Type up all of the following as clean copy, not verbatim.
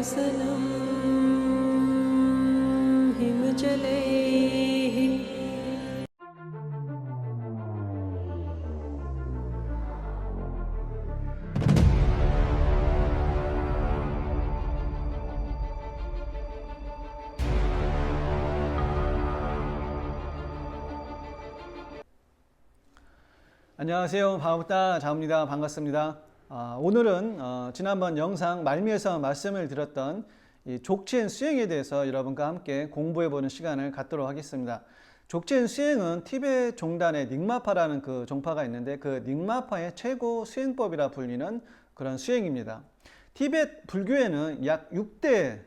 सनं हिमजलैः 안녕하세요. 바우따 자우입니다. 반갑습니다. 오늘은 지난번 영상 말미에서 말씀을 드렸던 이 족치엔 수행에 대해서 여러분과 함께 공부해보는 시간을 갖도록 하겠습니다. 족치엔 수행은 티베트 종단의 닉마파라는 그 종파가 있는데 그 닉마파의 최고 수행법이라 불리는 그런 수행입니다. 티베트 불교에는 약 6대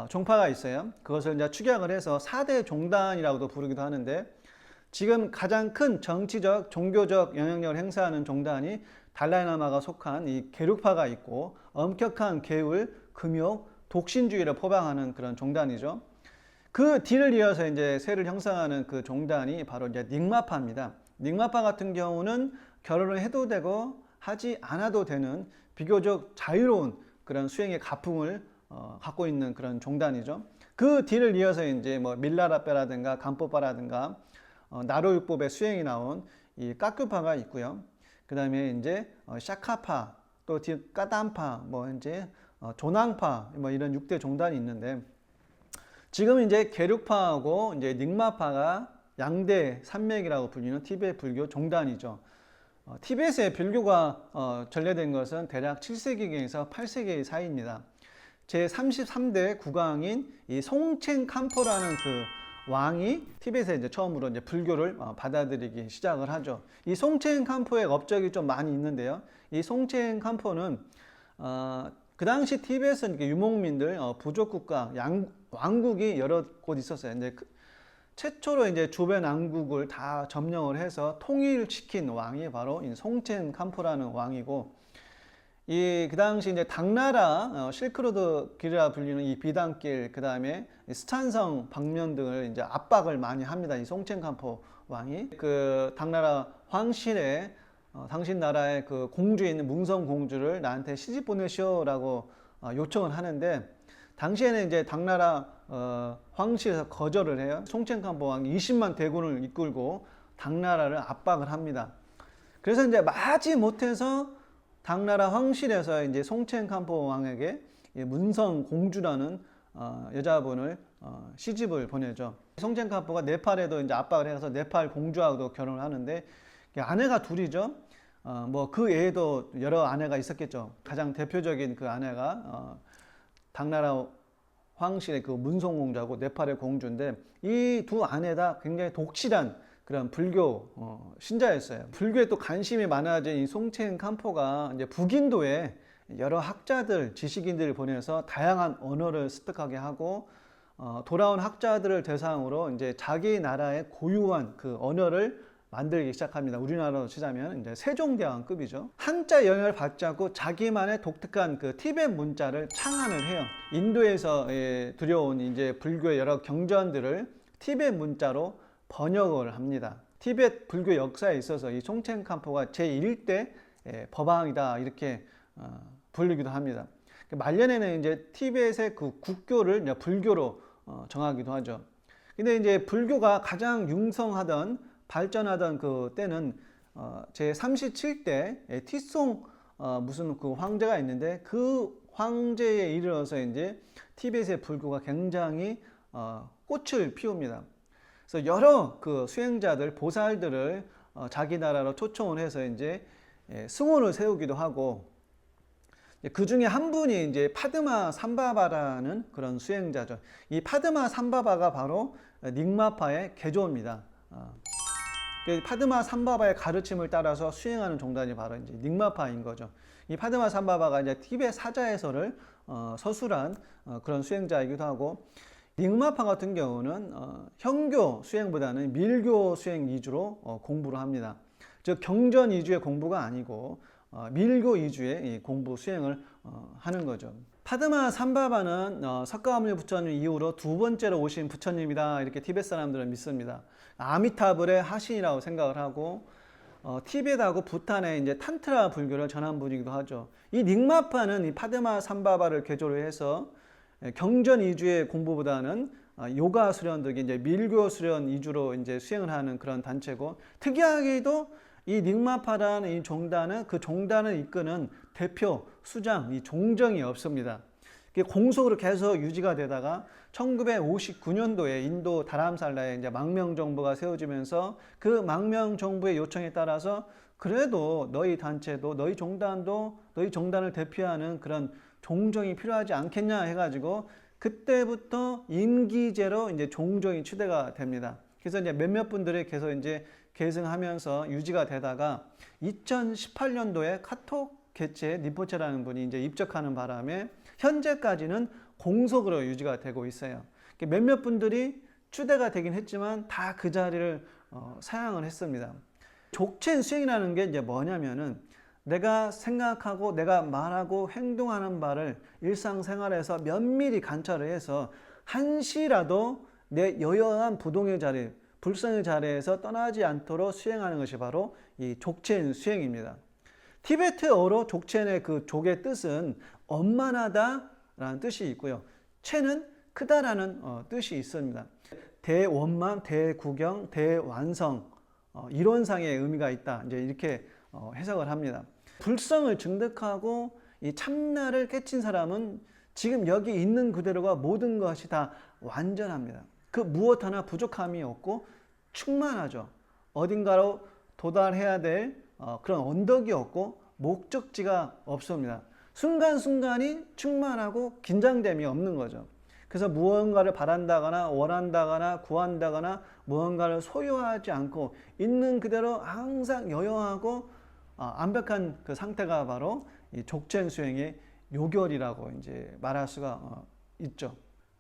종파가 있어요. 그것을 이제 축약을 해서 4대 종단이라고도 부르기도 하는데 지금 가장 큰 정치적, 종교적 영향력을 행사하는 종단이 달라이라마가 속한 이 게룩파가 있고 엄격한 계율, 금욕, 독신주의를 포방하는 그런 종단이죠. 그 뒤를 이어서 이제 세를 형성하는 그 종단이 바로 이제 닉마파입니다. 닉마파 같은 경우는 결혼을 해도 되고 하지 않아도 되는 비교적 자유로운 그런 수행의 가풍을 갖고 있는 그런 종단이죠. 그 뒤를 이어서 이제 뭐 밀라라페라든가 간포파라든가 나로율법의 수행이 나온 이 까큐파가 있고요. 그 다음에 이제 샤카파, 또 까담파, 뭐 이제 조낭파, 뭐 이런 6대 종단이 있는데 지금 이제 게룩파하고 이제 닉마파가 양대 산맥이라고 불리는 티베트 불교 종단이죠. 티베트의 불교가 전래된 것은 대략 7세기경에서 8세기 사이입니다. 제 33대 국왕인 이 송첸 캄포라는 그 왕이 티베트에 이제 처음으로 이제 불교를 받아들이기 시작을 하죠. 이 송첸 캄포의 업적이 좀 많이 있는데요. 이 송첸 캄포는 그 당시 티베트는 유목민들 부족국가 왕국이 여러 곳 있었어요. 이제 최초로 이제 주변 왕국을 다 점령을 해서 통일시킨 왕이 바로 이 송첸 캄포라는 왕이고, 그 당시 이제 당나라 실크로드 길이라 불리는 이 비단길, 그 다음에 스촨성 방면 등을 이제 압박을 많이 합니다. 이 송첸 캄포 왕이 그 당나라 황실에 당신 나라의 그 공주에 있는 뭉성 공주를 나한테 시집 보내시오라고 요청을 하는데, 당시에는 이제 당나라 황실에서 거절을 해요. 송첸 캄포 왕이 20만 대군을 이끌고 당나라를 압박을 합니다. 그래서 이제 마지 못해서 당나라 황실에서 이제 송첸 캄포 왕에게 문성 공주라는 여자분을 시집을 보내죠. 송첸 캄포가 네팔에도 이제 압박을 해서 네팔 공주하고도 결혼을 하는데 아내가 둘이죠. 뭐 그 외에도 여러 아내가 있었겠죠. 가장 대표적인 그 아내가 당나라 황실의 그 문성 공주하고 네팔의 공주인데 이 두 아내 다 굉장히 독실한 그런 불교 신자였어요. 불교에 또 관심이 많아진 이 송첸 캄포가 이제 북인도에 여러 학자들, 지식인들을 보내서 다양한 언어를 습득하게 하고 돌아온 학자들을 대상으로 이제 자기 나라의 고유한 그 언어를 만들기 시작합니다. 우리나라로 치자면 이제 세종대왕급이죠. 한자 영향을 받지 않고 자기만의 독특한 그 티베트 문자를 창안을 해요. 인도에서 들여온 이제 불교의 여러 경전들을 티베트 문자로 번역을 합니다. 티베트 불교 역사에 있어서 이 송첸 캄포가 제1대 법왕이다 이렇게 부르기도 합니다. 말년에는 이제 티베트의 그 국교를 불교로 정하기도 하죠. 근데 이제 불교가 가장 융성하던 발전하던 그 때는 제 37대 티송 무슨 그 황제가 있는데 그 황제에 이르러서 이제 티베트의 불교가 굉장히 꽃을 피웁니다. 그래서 여러 그 수행자들, 보살들을 자기 나라로 초청을 해서 이제 승원을 세우기도 하고, 그 중에 한 분이 이제 파드마 삼바바라는 그런 수행자죠. 이 파드마 삼바바가 바로 닉마파의 개조입니다. 파드마 삼바바의 가르침을 따라서 수행하는 종단이 바로 이제 닉마파인 거죠. 이 파드마 삼바바가 이제 티베트 사자에서를 서술한 그런 수행자이기도 하고, 닉마파 같은 경우는 형교 수행보다는 밀교 수행 위주로 공부를 합니다. 즉 경전 위주의 공부가 아니고 밀교 위주의 공부 수행을 하는 거죠. 파드마 삼바바는 석가모니 부처님 이후로 두 번째로 오신 부처님이다 이렇게 티베트 사람들은 믿습니다. 아미타불의 하신이라고 생각을 하고 티베트하고 부탄의 이제 탄트라 불교를 전한 분이기도 하죠. 이 닉마파는 이 파드마 삼바바를 개조를 해서 경전 위주의 공부보다는 요가 수련 등의 이제 밀교 수련 위주로 이제 수행을 하는 그런 단체고, 특이하게도 이 닉마파라는 이 종단은 그 종단을 이끄는 대표 수장 이 종정이 없습니다. 공속으로 계속 유지가 되다가 1959년도에 인도 다람살라에 이제 망명 정부가 세워지면서 그 망명 정부의 요청에 따라서 그래도 너희 단체도 너희 종단도 너희 종단을 대표하는 그런 종정이 필요하지 않겠냐 해가지고 그때부터 임기제로 이제 종정이 추대가 됩니다. 그래서 이제 몇몇 분들이 계속 이제 계승하면서 유지가 되다가 2018년도에 카톡 개체 니포체라는 분이 이제 입적하는 바람에 현재까지는 공속으로 유지가 되고 있어요. 몇몇 분들이 추대가 되긴 했지만 다 그 자리를 사양을 했습니다. 족첸 수행이라는 게 이제 뭐냐면은 내가 생각하고 내가 말하고 행동하는 바를 일상생활에서 면밀히 관찰을 해서 한시라도 내 여여한 부동의 자리, 불성의 자리에서 떠나지 않도록 수행하는 것이 바로 이 족첸 수행입니다. 티베트어로 족첸의 그 족의 뜻은 원만하다라는 뜻이 있고요. 첸은 크다라는 뜻이 있습니다. 대원만, 대구경, 대완성 이론상의 의미가 있다. 이제 이렇게 해석을 합니다. 불성을 증득하고 이 참나를 깨친 사람은 지금 여기 있는 그대로가 모든 것이 다 완전합니다. 그 무엇 하나 부족함이 없고 충만하죠. 어딘가로 도달해야 될 그런 언덕이 없고 목적지가 없습니다. 순간순간이 충만하고 긴장됨이 없는 거죠. 그래서 무언가를 바란다거나 원한다거나 구한다거나 무언가를 소유하지 않고 있는 그대로 항상 여여하고 완벽한 그 상태가 바로 이 족첸 수행의 요결이라고 이제 말할 수가 있죠.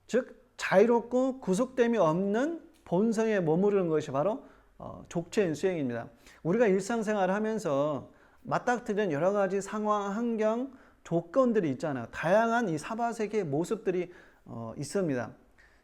즉 자유롭고 구속됨이 없는 본성에 머무르는 것이 바로 족첸 수행입니다. 우리가 일상생활을 하면서 맞닥뜨리는 여러 가지 상황, 환경, 조건들이 있잖아요. 다양한 이 사바세계의 모습들이 있습니다.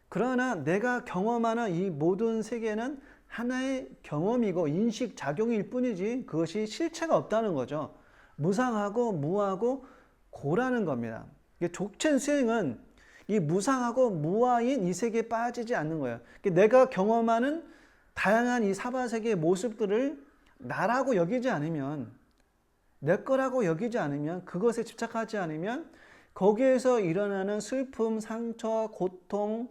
그러나 내가 경험하는 이 모든 세계는 하나의 경험이고 인식 작용일 뿐이지 그것이 실체가 없다는 거죠. 무상하고 무하고 고라는 겁니다. 족첸 수행은 이 무상하고 무아인 이 세계에 빠지지 않는 거예요. 내가 경험하는 다양한 이 사바세계의 모습들을 나라고 여기지 않으면, 내 거라고 여기지 않으면, 그것에 집착하지 않으면 거기에서 일어나는 슬픔, 상처, 고통,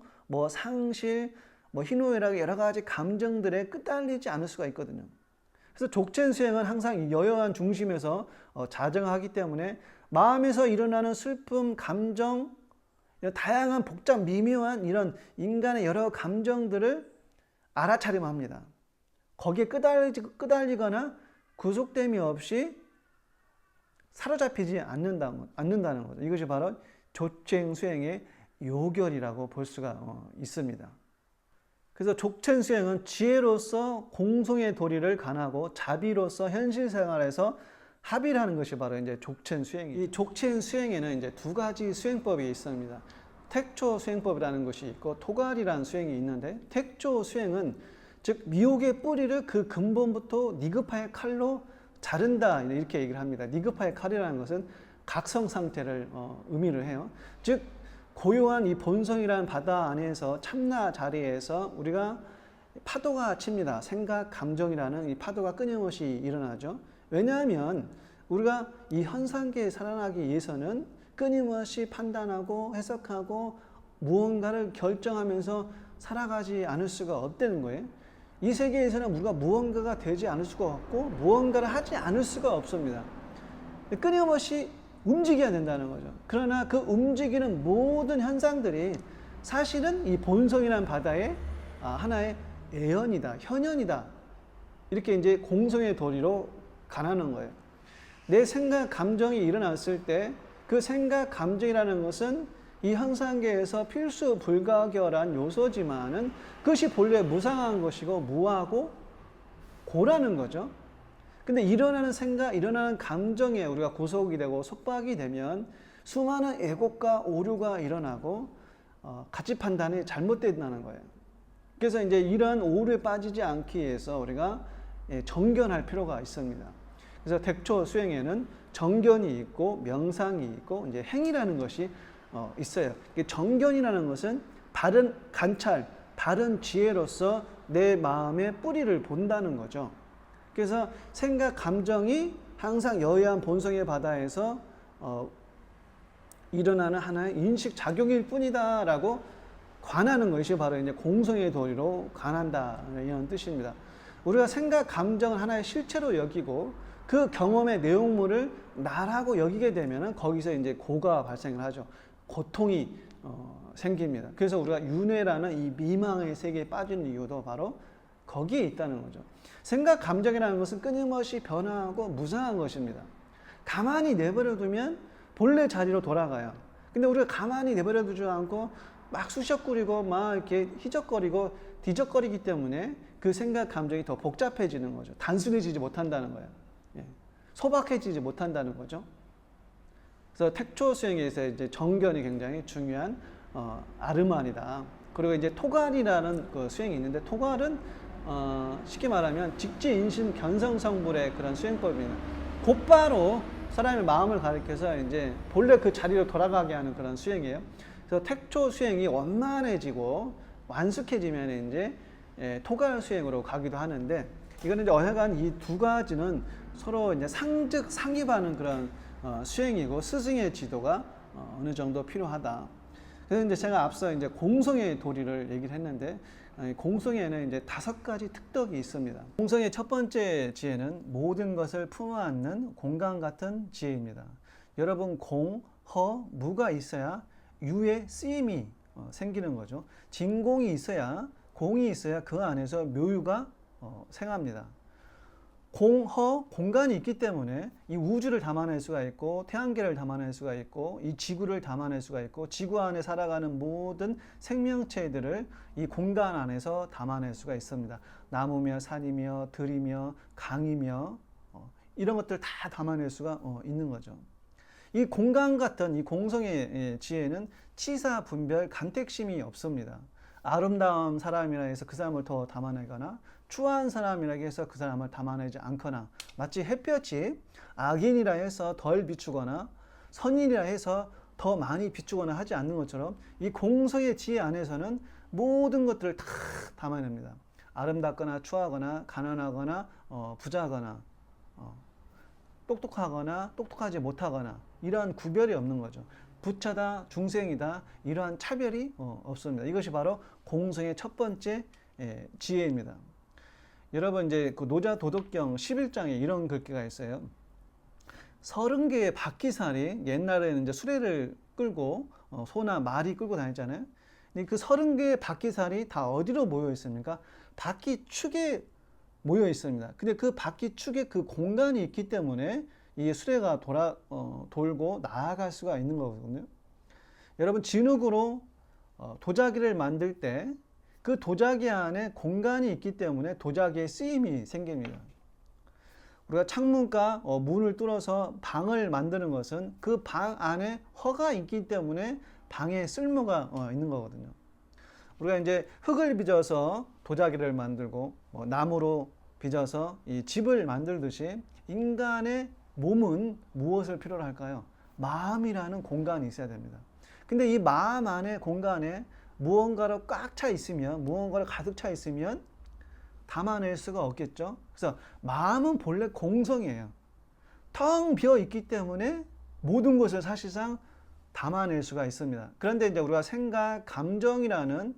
상실, 희노애락 여러 가지 감정들에 끄달리지 않을 수가 있거든요. 그래서 족첸 수행은 항상 여여한 중심에서 자정하기 때문에 마음에서 일어나는 슬픔, 감정, 다양한 복잡 미묘한 이런 인간의 여러 감정들을 알아차림합니다. 거기에 끄달리거나 구속됨이 없이 사로잡히지 않는다는 거죠. 이것이 바로 족첸 수행의 요결이라고 볼 수가 있습니다. 그래서 족첸 수행은 지혜로서 공송의 도리를 관하고 자비로서 현실 생활에서 합의를 하는 것이 바로 이제 족첸 수행입니다. 이 족첸 수행에는 이제 두 가지 수행법이 있습니다. 택조 수행법이라는 것이 있고 토갈이라는 수행이 있는데, 택조 수행은 즉 미혹의 뿌리를 그 근본부터 니급하의 칼로 자른다 이렇게 얘기를 합니다. 니급하의 칼이라는 것은 각성 상태를 의미를 해요. 즉 고요한 이 본성이라는 바다 안에서 참나 자리에서 우리가 파도가 칩니다. 생각, 감정이라는 이 파도가 끊임없이 일어나죠. 왜냐하면 우리가 이 현상계에 살아나기 위해서는 끊임없이 판단하고 해석하고 무언가를 결정하면서 살아가지 않을 수가 없다는 거예요. 이 세계에서는 우리가 무언가가 되지 않을 수가 없고 무언가를 하지 않을 수가 없습니다. 끊임없이 움직여야 된다는 거죠. 그러나 그 움직이는 모든 현상들이 사실은 이 본성이라는 바다의 하나의 애연이다, 현현이다. 이렇게 이제 공성의 도리로 가는 거예요. 내 생각, 감정이 일어났을 때 그 생각, 감정이라는 것은 이 현상계에서 필수 불가결한 요소지만은 그것이 본래 무상한 것이고 무하고 고라는 거죠. 근데 일어나는 생각, 일어나는 감정에 우리가 구속이 되고 속박이 되면 수많은 애곡과 오류가 일어나고 가치 판단이 잘못된다는 거예요. 그래서 이제 이런 오류에 빠지지 않기 위해서 우리가 정견할 필요가 있습니다. 그래서 택조 수행에는 정견이 있고 명상이 있고 이제 행이라는 것이 있어요. 정견이라는 것은 바른 관찰, 바른 지혜로서 내 마음의 뿌리를 본다는 거죠. 그래서 생각, 감정이 항상 여의한 본성의 바다에서 일어나는 하나의 인식 작용일 뿐이다라고 관하는 것이 바로 이제 공성의 도리로 관한다 이런 뜻입니다. 우리가 생각, 감정을 하나의 실체로 여기고 그 경험의 내용물을 나라고 여기게 되면은 거기서 이제 고가 발생을 하죠. 고통이 생깁니다. 그래서 우리가 윤회라는 이 미망의 세계에 빠진 이유도 바로 거기에 있다는 거죠. 생각, 감정이라는 것은 끊임없이 변화하고 무상한 것입니다. 가만히 내버려 두면 본래 자리로 돌아가요. 근데 우리가 가만히 내버려 두지 않고 막 쑤셔꾸리고 막 이렇게 희적거리고 뒤적거리기 때문에 그 생각, 감정이 더 복잡해지는 거죠. 단순해지지 못한다는 거예요. 예. 소박해지지 못한다는 거죠. 그래서 택초 수행에서 이제 정견이 굉장히 중요한 아르만이다. 그리고 이제 토갈이라는 그 수행이 있는데, 토갈은 쉽게 말하면 직지인심 견성성불의 그런 수행법입니다. 곧바로 사람의 마음을 가리켜서 이제 본래 그 자리로 돌아가게 하는 그런 수행이에요. 그래서 택초 수행이 원만해지고 완숙해지면 이제 토갈 수행으로 가기도 하는데, 이거는 이제 어여간 이 두 가지는 서로 이제 상입하는 그런 수행이고 스승의 지도가 어느 정도 필요하다. 그래서 이제 제가 앞서 이제 공성의 도리를 얘기를 했는데, 공성에는 이제 5가지 특덕이 있습니다. 공성의 첫 번째 지혜는 모든 것을 품어안는 공간 같은 지혜입니다. 여러분, 공, 허, 무가 있어야 유의 쓰임이 생기는 거죠. 진공이 있어야, 공이 있어야 그 안에서 묘유가 생합니다. 공, 허, 공간이 있기 때문에 이 우주를 담아낼 수가 있고, 태양계를 담아낼 수가 있고, 이 지구를 담아낼 수가 있고, 지구 안에 살아가는 모든 생명체들을 이 공간 안에서 담아낼 수가 있습니다. 나무며 산이며 들이며 강이며 이런 것들 다 담아낼 수가 있는 거죠. 이 공간 같은 이 공성의 지혜는 치사, 분별, 간택심이 없습니다. 아름다운 사람이라 해서 그 사람을 더 담아내거나, 추한 사람이라 해서 그 사람을 담아내지 않거나, 마치 햇볕이 악인이라 해서 덜 비추거나 선인이라 해서 더 많이 비추거나 하지 않는 것처럼, 이 공성의 지혜 안에서는 모든 것들을 다 담아냅니다. 아름답거나 추하거나 가난하거나 부자거나 똑똑하거나 똑똑하지 못하거나 이러한 구별이 없는 거죠. 부차다, 중생이다, 이러한 차별이 없습니다. 이것이 바로 공성의 첫 번째 지혜입니다. 여러분, 이제 그 노자 도덕경 11장에 이런 글귀가 있어요. 30개의 바퀴살이, 옛날에는 이제 수레를 끌고 소나 말이 끌고 다녔잖아요. 근데 그 30개의 바퀴살이 다 어디로 모여 있습니까? 바퀴축에 모여 있습니다. 근데 그 바퀴축에 그 공간이 있기 때문에 이 수레가 돌고 나아갈 수가 있는 거거든요. 여러분, 진흙으로 도자기를 만들 때 그 도자기 안에 공간이 있기 때문에 도자기의 쓰임이 생깁니다. 우리가 창문과 문을 뚫어서 방을 만드는 것은 그 방 안에 허가 있기 때문에 방에 쓸모가 있는 거거든요. 우리가 이제 흙을 빚어서 도자기를 만들고 나무로 빚어서 이 집을 만들듯이, 인간의 몸은 무엇을 필요로 할까요? 마음이라는 공간이 있어야 됩니다. 근데 이 마음 안에 공간에 무언가로 꽉 차 있으면, 무언가로 가득 차 있으면 담아낼 수가 없겠죠. 그래서 마음은 본래 공성이에요. 텅 비어 있기 때문에 모든 것을 사실상 담아낼 수가 있습니다. 그런데 이제 우리가 생각, 감정이라는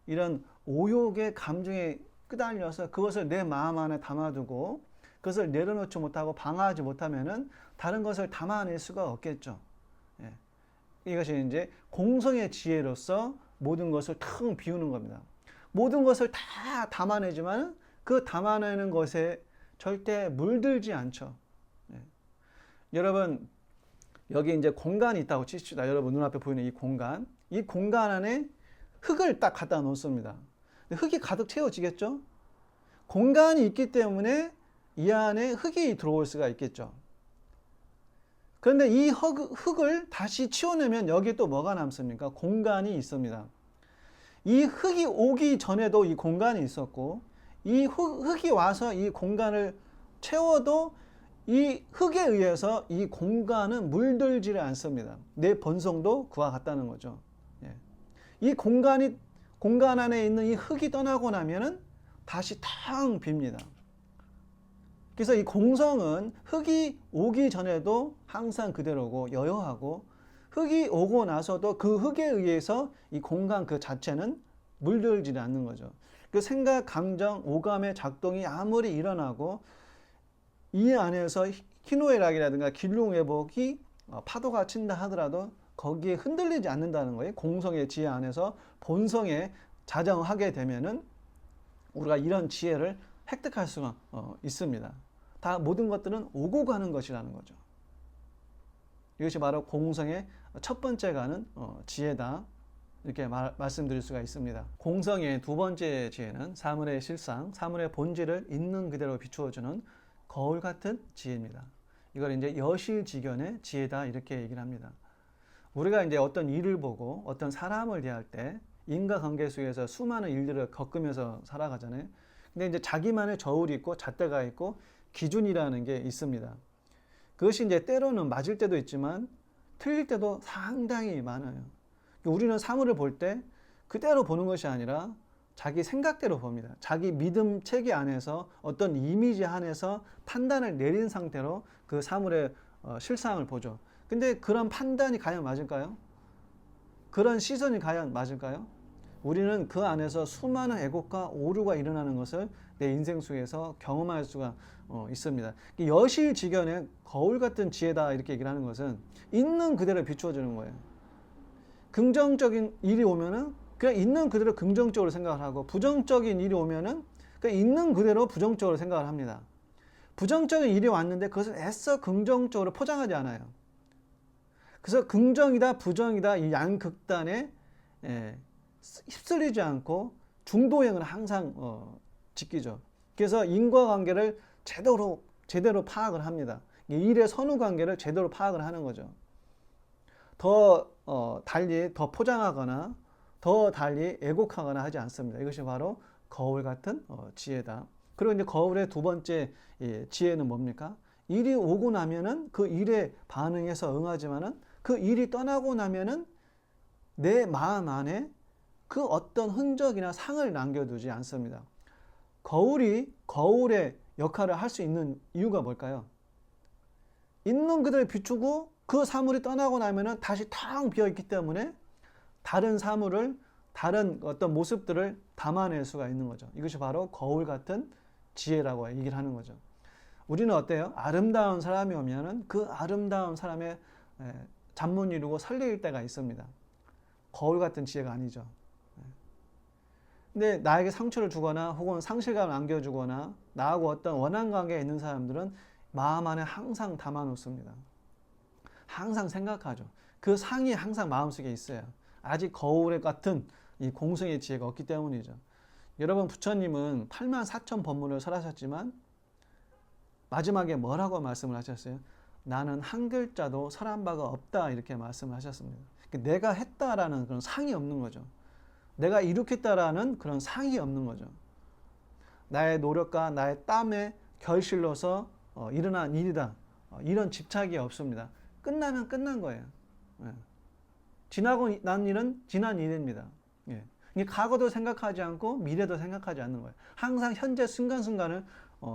이런 오욕의 감정에 끄달려서 그것을 내 마음 안에 담아두고 그것을 내려놓지 못하고 방어하지 못하면은 다른 것을 담아낼 수가 없겠죠. 예. 이것이 이제 공성의 지혜로서 모든 것을 텅 비우는 겁니다. 모든 것을 다 담아내지만 그 담아내는 것에 절대 물들지 않죠. 예. 여러분, 여기 이제 공간이 있다고 치십시다. 여러분 눈앞에 보이는 이 공간 안에 흙을 딱 갖다 놓습니다. 흙이 가득 채워지겠죠? 공간이 있기 때문에 이 안에 흙이 들어올 수가 있겠죠. 그런데 이 흙을 다시 치워내면 여기에 또 뭐가 남습니까? 공간이 있습니다. 이 흙이 오기 전에도 이 공간이 있었고, 이 흙이 와서 이 공간을 채워도 이 흙에 의해서 이 공간은 물들지를 않습니다. 내 본성도 그와 같다는 거죠. 예. 이 공간 안에 있는 이 흙이 떠나고 나면은 다시 텅 빕니다. 그래서 이 공성은 흙이 오기 전에도 항상 그대로고 여여하고, 흙이 오고 나서도 그 흙에 의해서 이 공간 그 자체는 물들지 않는 거죠. 그 생각, 감정, 오감의 작동이 아무리 일어나고 이 안에서 희노애락이라든가 길롱애복이 파도가 친다 하더라도 거기에 흔들리지 않는다는 거예요. 공성의 지혜 안에서 본성에 자정하게 되면은 우리가 이런 지혜를 획득할 수가 있습니다. 다 모든 것들은 오고 가는 것이라는 거죠. 이것이 바로 공성의 첫 번째 가는 지혜다, 이렇게 말씀드릴 수가 있습니다. 공성의 두 번째 지혜는 사물의 실상, 사물의 본질을 있는 그대로 비추어주는 거울 같은 지혜입니다. 이걸 이제 여실직연의 지혜다, 이렇게 얘기를 합니다. 우리가 이제 어떤 일을 보고 어떤 사람을 대할 때 인과관계 속에서 수많은 일들을 겪으면서 살아가잖아요. 근데 이제 자기만의 저울이 있고 잣대가 있고 기준이라는 게 있습니다. 그것이 이제 때로는 맞을 때도 있지만 틀릴 때도 상당히 많아요. 우리는 사물을 볼 때 그대로 보는 것이 아니라 자기 생각대로 봅니다. 자기 믿음 체계 안에서 어떤 이미지 안에서 판단을 내린 상태로 그 사물의 실상을 보죠. 근데 그런 판단이 과연 맞을까요? 그런 시선이 과연 맞을까요? 우리는 그 안에서 수많은 애곡과 오류가 일어나는 것을 내 인생 속에서 경험할 수가 있습니다. 여실직연의 거울 같은 지혜다, 이렇게 얘기를 하는 것은 있는 그대로 비추어 주는 거예요. 긍정적인 일이 오면은 그냥 있는 그대로 긍정적으로 생각을 하고, 부정적인 일이 오면은 그냥 있는 그대로 부정적으로 생각을 합니다. 부정적인 일이 왔는데 그것을 애써 긍정적으로 포장하지 않아요. 그래서 긍정이다 부정이다 이 양극단에 휩쓸리지 않고 중도형을 항상 지키죠. 그래서 인과관계를 제대로 파악을 합니다. 일의 선후관계를 제대로 파악을 하는 거죠. 더 달리 더 포장하거나 더 달리 애곡하거나 하지 않습니다. 이것이 바로 거울 같은 지혜다. 그리고 이제 거울의 두 번째 지혜는 뭡니까? 일이 오고 나면은 그 일에 반응해서 응하지만은 그 일이 떠나고 나면은 내 마음 안에 그 어떤 흔적이나 상을 남겨두지 않습니다. 거울이 거울의 역할을 할 수 있는 이유가 뭘까요? 있는 그대로 비추고 그 사물이 떠나고 나면은 다시 텅 비어 있기 때문에 다른 사물을, 다른 어떤 모습들을 담아낼 수가 있는 거죠. 이것이 바로 거울 같은 지혜라고 얘기를 하는 거죠. 우리는 어때요? 아름다운 사람이 오면은 그 아름다운 사람의 잠못 이루고 설레일 때가 있습니다. 거울 같은 지혜가 아니죠. 근데 나에게 상처를 주거나 혹은 상실감을 안겨주거나 나하고 어떤 원한 관계에 있는 사람들은 마음 안에 항상 담아놓습니다. 항상 생각하죠. 그 상이 항상 마음속에 있어요. 아직 거울 같은 이 공성의 지혜가 없기 때문이죠. 여러분, 부처님은 84,000 법문을 설하셨지만 마지막에 뭐라고 말씀을 하셨어요? 나는 한 글자도 설한 바가 없다, 이렇게 말씀을 하셨습니다. 내가 했다라는 그런 상이 없는 거죠. 내가 이룩했다라는 그런 상이 없는 거죠. 나의 노력과 나의 땀의 결실로서 일어난 일이다, 이런 집착이 없습니다. 끝나면 끝난 거예요. 지나고 난 일은 지난 일입니다. 과거도 생각하지 않고 미래도 생각하지 않는 거예요. 항상 현재 순간순간을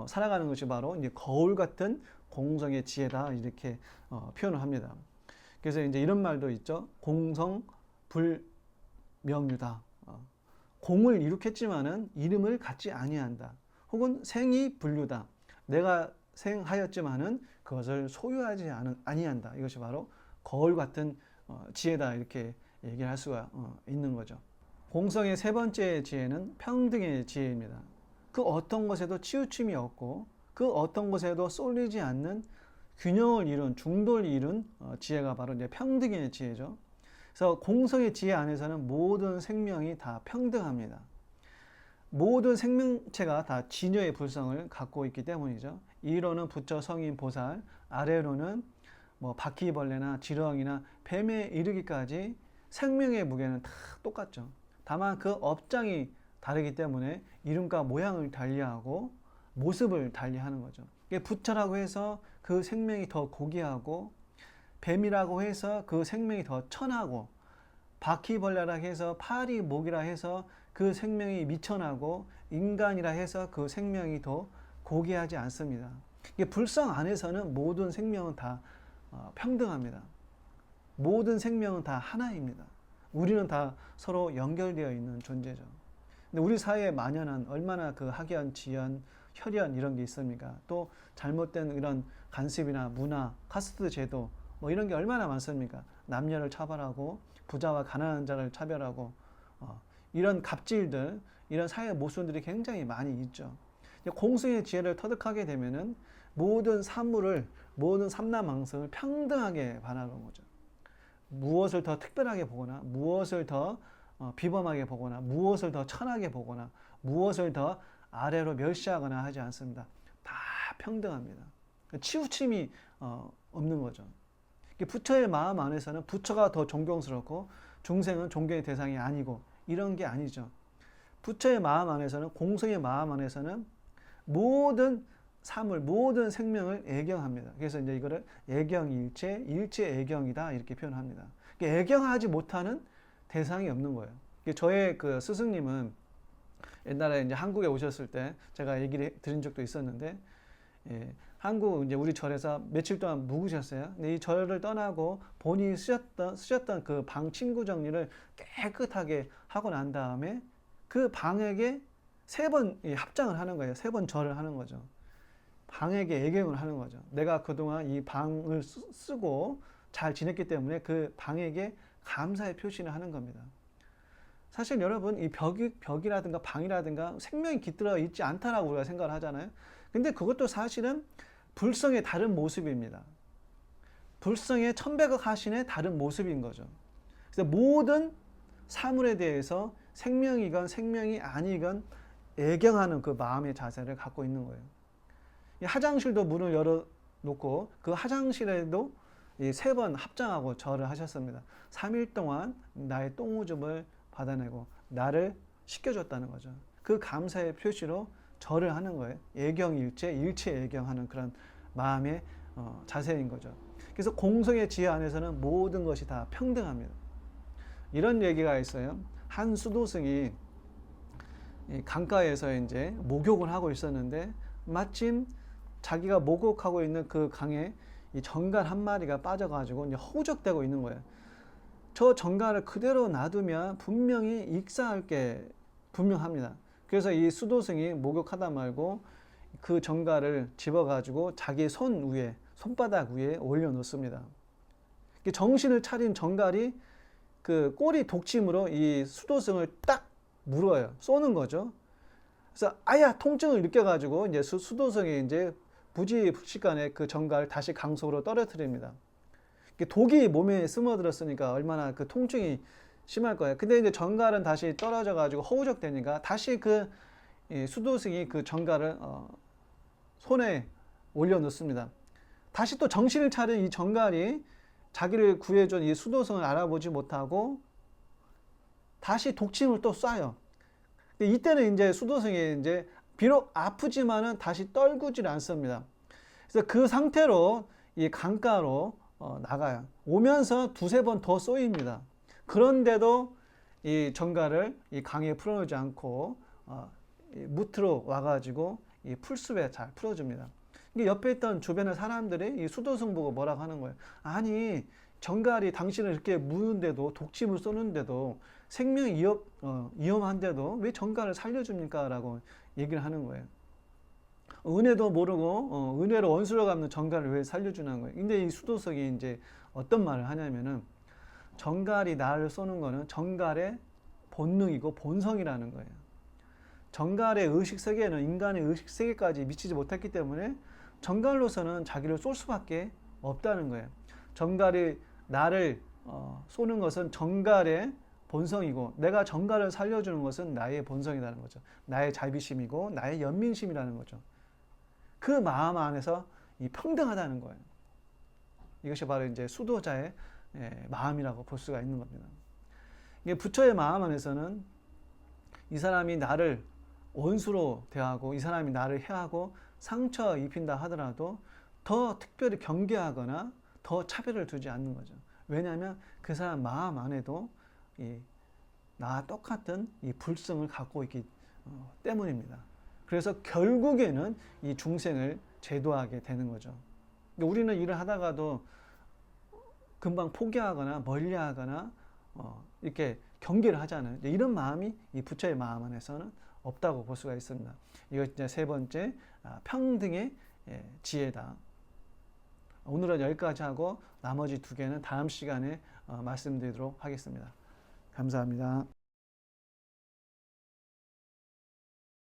살아가는 것이 바로 이제 거울 같은 공성의 지혜다, 이렇게 표현을 합니다. 그래서 이제 이런 말도 있죠. 공성 불명유다. 공을 이룩했지만은 이름을 갖지 아니한다. 혹은 생이 불유다. 내가 생하였지만은 그것을 소유하지 아니한다. 이것이 바로 거울 같은 지혜다, 이렇게 얘기할 수가 있는 거죠. 공성의 세 번째 지혜는 평등의 지혜입니다. 그 어떤 것에도 치우침이 없고 그 어떤 것에도 쏠리지 않는 균형을 이룬, 중도를 이룬 지혜가 바로 이제 평등의 지혜죠. 그래서 공성의 지혜 안에서는 모든 생명이 다 평등합니다. 모든 생명체가 다 진여의 불성을 갖고 있기 때문이죠. 위로는 부처, 성인, 보살, 아래로는 뭐 바퀴벌레나 지렁이나 뱀에 이르기까지 생명의 무게는 다 똑같죠. 다만 그 업장이 다르기 때문에 이름과 모양을 달리하고 모습을 달리하는 거죠. 부처라고 해서 그 생명이 더 고귀하고, 뱀이라고 해서 그 생명이 더 천하고, 바퀴벌레라 해서 파리 목이라 해서 그 생명이 미천하고, 인간이라 해서 그 생명이 더 고귀하지 않습니다. 불성 안에서는 모든 생명은 다 평등합니다. 모든 생명은 다 하나입니다. 우리는 다 서로 연결되어 있는 존재죠. 근데 우리 사회에 만연한 얼마나 그 학연, 지연, 혈연 이런 게 있습니까? 또 잘못된 이런 간습이나 문화, 카스트 제도 뭐 이런 게 얼마나 많습니까? 남녀를 차별하고 부자와 가난한 자를 차별하고 이런 갑질들, 이런 사회 모순들이 굉장히 많이 있죠. 공생의 지혜를 터득하게 되면은 모든 사물을, 모든 삼라망성을 평등하게 바라보는 거죠. 무엇을 더 특별하게 보거나, 무엇을 더 비범하게 보거나, 무엇을 더 천하게 보거나, 무엇을 더 아래로 멸시하거나 하지 않습니다. 다 평등합니다. 치우침이 없는 거죠. 부처의 마음 안에서는 부처가 더 존경스럽고 중생은 존경의 대상이 아니고 이런 게 아니죠. 부처의 마음 안에서는, 공성의 마음 안에서는 모든 사물, 모든 생명을 애경합니다. 그래서 이제 이거를 애경일체, 일체애경이다 이렇게 표현합니다. 애경하지 못하는 대상이 없는 거예요. 저의 그 스승님은 옛날에 이제 한국에 오셨을 때 제가 얘기를 드린 적도 있었는데, 한국 이제 우리 절에서 며칠 동안 묵으셨어요. 근데 이 절을 떠나고 본인이 쓰셨던 그 방 침구 정리를 깨끗하게 하고 난 다음에 그 방에게 3번 합장을 하는 거예요. 3번 절을 하는 거죠. 방에게 애경을 하는 거죠. 내가 그동안 이 방을 쓰고 잘 지냈기 때문에 그 방에게 감사의 표시를 하는 겁니다. 사실 여러분, 이 벽이라든가 방이라든가 생명이 깃들어 있지 않다라고 우리가 생각을 하잖아요. 근데 그것도 사실은 불성의 다른 모습입니다. 불성의 천백억 하신의 다른 모습인 거죠. 그래서 모든 사물에 대해서 생명이건 생명이 아니건 애경하는 그 마음의 자세를 갖고 있는 거예요. 이 화장실도 문을 열어놓고 그 화장실에도 3번 합장하고 절을 하셨습니다. 3일 동안 나의 똥오줌을 받아내고 나를 씻겨줬다는 거죠. 그 감사의 표시로 절을 하는 거예요. 애경일체, 일체애경하는 그런 마음의 자세인 거죠. 그래서 공성의 지혜 안에서는 모든 것이 다 평등합니다. 이런 얘기가 있어요. 한 수도승이 강가에서 이제 목욕을 하고 있었는데 마침 자기가 목욕하고 있는 그 강에 이 정갈 한 마리가 빠져가지고 이제 허우적대고 있는 거예요. 저 정갈을 그대로 놔두면 분명히 익사할 게 분명합니다. 그래서 이 수도승이 목욕하다 말고 그 정갈을 집어가지고 자기 손 위에, 손바닥 위에 올려놓습니다. 정신을 차린 정갈이 그 꼬리 독침으로 이 수도승을 딱 물어요. 쏘는 거죠. 그래서 아야 통증을 느껴가지고 이제 수도승이 이제 부지불식간에 그 정갈을 다시 강속으로 떨어뜨립니다. 독이 몸에 스며들었으니까 얼마나 그 통증이 심할 거예요. 근데 이제 정갈은 다시 떨어져가지고 허우적대니까 다시 그 수도승이 그 정갈을 손에 올려놓습니다. 다시 또 정신을 차린 이 정갈이 자기를 구해준 이 수도승을 알아보지 못하고 다시 독침을 또 쏴요. 근데 이때는 이제 수도승이 이제 비록 아프지만은 다시 떨구질 않습니다. 그래서 그 상태로 이 강가로 나가요. 오면서 2-3번 더 쏘입니다. 그런데도 이 정갈을 이 강에 풀어놓지 않고 무트로 와가지고 이 풀숲에 잘 풀어줍니다. 옆에 있던 주변의 사람들이 이 수도승 보고 뭐라고 하는 거예요. 아니 정갈이 당신을 이렇게 무는데도 독침을 쏘는데도 생명이 위험한데도 왜 정갈을 살려줍니까? 라고 얘기를 하는 거예요. 은혜도 모르고 은혜로 원수로 갚는 정갈을 왜 살려주는 거예요. 근데 이 수도승이 이제 어떤 말을 하냐면은 정갈이 나를 쏘는 거는 정갈의 본능이고 본성이라는 거예요. 정갈의 의식세계는 인간의 의식세계까지 미치지 못했기 때문에 정갈로서는 자기를 쏠 수밖에 없다는 거예요. 정갈이 나를 쏘는 것은 정갈의 본성이고 내가 정갈을 살려주는 것은 나의 본성이라는 거죠. 나의 자비심이고 나의 연민심이라는 거죠. 그 마음 안에서 이 평등하다는 거예요. 이것이 바로 이제 수도자의 마음이라고 볼 수가 있는 겁니다. 이게 부처의 마음 안에서는 이 사람이 나를 원수로 대하고 이 사람이 나를 해하고 상처 입힌다 하더라도 더 특별히 경계하거나 더 차별을 두지 않는 거죠. 왜냐하면 그 사람 마음 안에도 나와 똑같은 이 불성을 갖고 있기 때문입니다. 그래서 결국에는 이 중생을 제도하게 되는 거죠. 우리는 일을 하다가도 금방 포기하거나 멀리하거나 이렇게 경계를 하잖아요. 이런 마음이 이 부처의 마음 안에서는 없다고 볼 수가 있습니다. 이거 이제 세 번째, 평등의 지혜다. 오늘은 여기까지 하고 나머지 두 개는 다음 시간에 말씀드리도록 하겠습니다. 감사합니다.